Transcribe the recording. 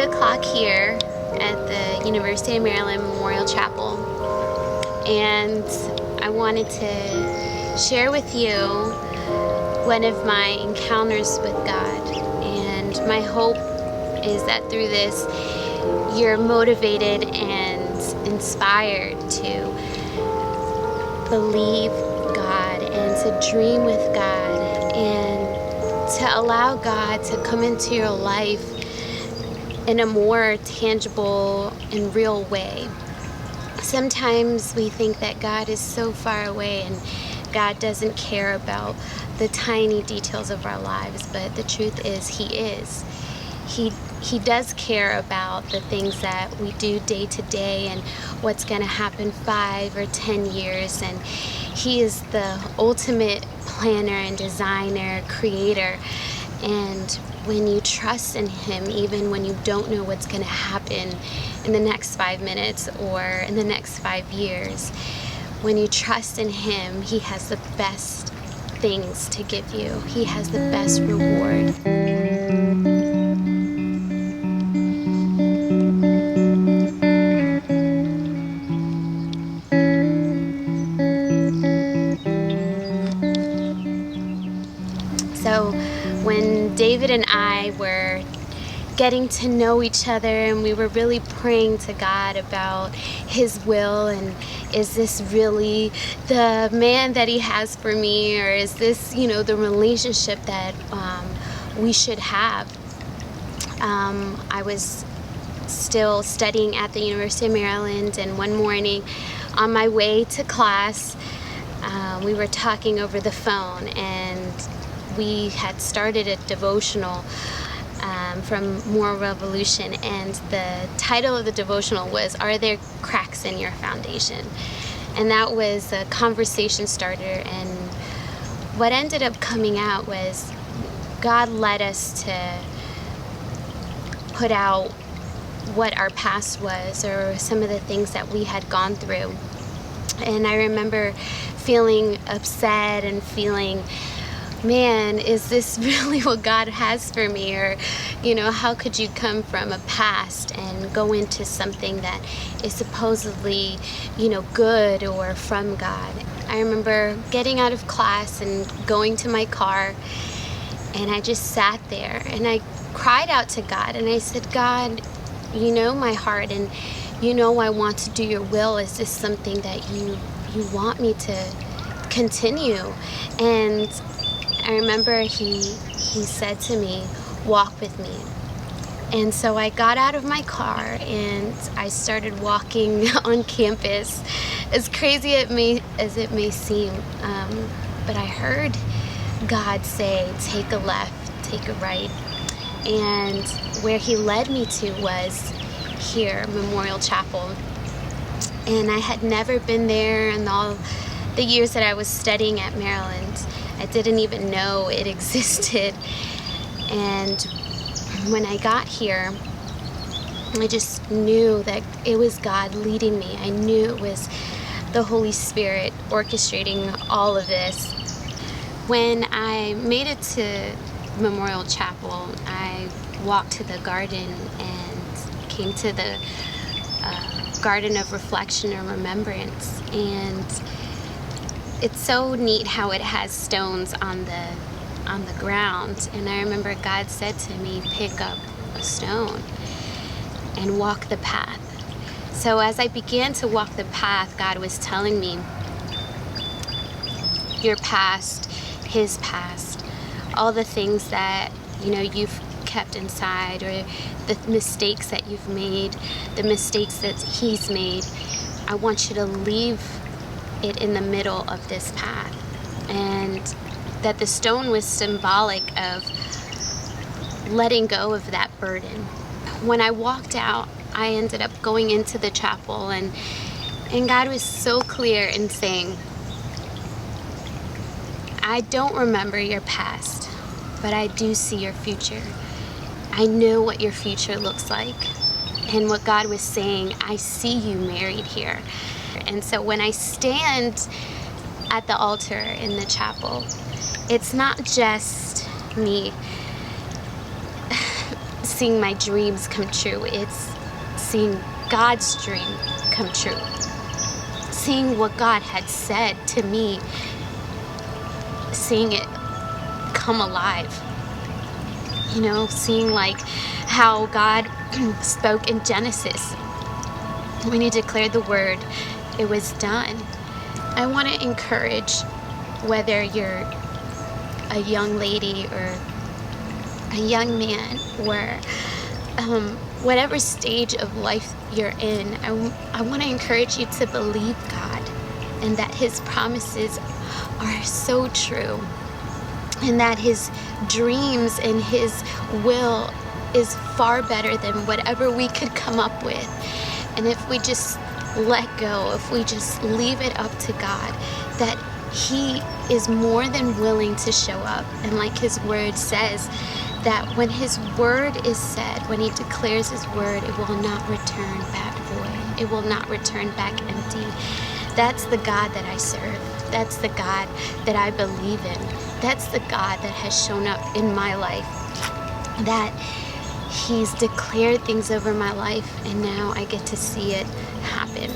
o'clock here at the University of Maryland Memorial Chapel, and I wanted to share with you one of my encounters with God. And my hope is that through this you're motivated and inspired to believe God and to dream with God and to allow God to come into your life in a more tangible and real way. Sometimes we think that God is so far away and God doesn't care about the tiny details of our lives, but the truth is He is. He does care about the things that we do day to day and what's going to happen 5 or 10 years. And He is the ultimate planner and designer, creator. And when you trust in Him, even when you don't know what's going to happen in the next 5 minutes or in the next 5 years, when you trust in Him, He has the best things to give you. He has the best reward. So when David and I were getting to know each other and we were really praying to God about His will, and is this really the man that He has for me, or is this, the relationship that we should have? I was still studying at the University of Maryland, and one morning on my way to class, we were talking over the phone, and we had started a devotional from Moral Revolution, and the title of the devotional was, "Are There Cracks in Your Foundation?" And that was a conversation starter, and what ended up coming out was God led us to put out what our past was, or some of the things that we had gone through. And I remember feeling upset and feeling, man, is this really what God has for me? Or, how could you come from a past and go into something that is supposedly, good or from God? I remember getting out of class and going to my car, and I just sat there and I cried out to God, and I said, God, you know my heart, and I want to do your will. Is this something that you want me to continue? And I remember he said to me, walk with me. And so I got out of my car and I started walking on campus, as crazy as it may seem. But I heard God say, take a left, take a right. And where He led me to was here, Memorial Chapel. And I had never been there in all the years that I was studying at Maryland. I didn't even know it existed. And when I got here, I just knew that it was God leading me. I knew it was the Holy Spirit orchestrating all of this. When I made it to Memorial Chapel, I walked to the garden and came to the garden of reflection and remembrance. And it's so neat how it has stones on the ground. And I remember God said to me, pick up a stone and walk the path. So as I began to walk the path, God was telling me, your past, His past, all the things that you've kept inside, or the mistakes that you've made, the mistakes that He's made, I want you to leave it in the middle of this path. And that the stone was symbolic of letting go of that burden. When I walked out, I ended up going into the chapel, and God was so clear in saying, I don't remember your past, but I do see your future. I know what your future looks like. And what God was saying, I see you married here. And so when I stand at the altar in the chapel, it's not just me seeing my dreams come true. It's seeing God's dream come true. Seeing what God had said to me, seeing it come alive. You know, seeing like how God spoke in Genesis. When he declared the word, it was done. I want to encourage, whether you're a young lady or a young man, or whatever stage of life you're in, I want to encourage you to believe God, and that his promises are so true, and that his dreams and his will is far better than whatever we could come up with. And if we just let go, if we just leave it up to God, that he is more than willing to show up. And like his word says, that when his word is said, when he declares his word, it will not return back void. It will not return back empty. That's the God that I serve. That's the God that I believe in. That's the God that has shown up in my life. That he's declared things over my life, and now I get to see it happen.